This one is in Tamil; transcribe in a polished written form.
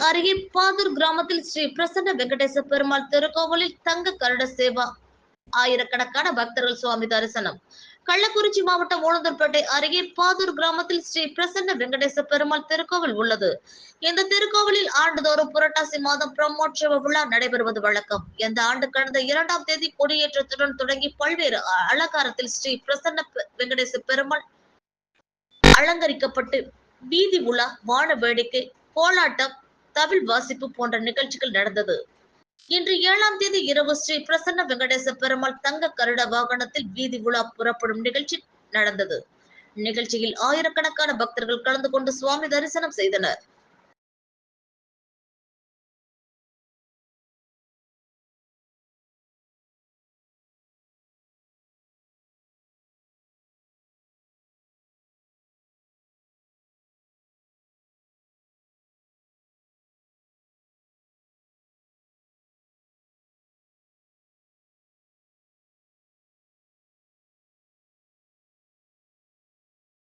அருகே பாதூர் கிராமத்தில் ஸ்ரீ பிரசன்ன வெங்கடேச பெருமாள் திருக்கோவிலில் தங்க கருட சேவா. ஆயிரக்கணக்கான பக்தர்கள் சுவாமி தரிசனம். கள்ளக்குறிச்சி மாவட்டம் உளுந்தூர்பேட்டை அருகே பாதூர் கிராமத்தில் ஸ்ரீ பிரசன்ன வெங்கடேச பெருமாள் திருக்கோவில் உள்ளது. இந்த திருக்கோவிலில் ஆண்டுதோறும் புரட்டாசி மாதம் பிரம்மோற்சவ விழா நடைபெறுவது வழக்கம். இந்த ஆண்டு கடந்த 2ஆம் தேதி கொடியேற்றத்துடன் தொடங்கி பல்வேறு அலங்காரத்தில் ஸ்ரீ பிரசன்ன வெங்கடேச பெருமாள் அலங்கரிக்கப்பட்டு வீதி உலா, வான வேடிக்கை, கோலாட்டம், தவில் வாசிப்பு போன்ற நிகழ்ச்சிகள் நடந்தது. இன்று 7ஆம் தேதி இரவு ஸ்ரீ பிரசன்ன வெங்கடேச பெருமாள் தங்க கருட வாகனத்தில் வீதி உலா புறப்படும் நிகழ்ச்சி நடந்தது. நிகழ்ச்சியில் ஆயிரக்கணக்கான பக்தர்கள் கலந்து கொண்டு சுவாமி தரிசனம் செய்தனர்.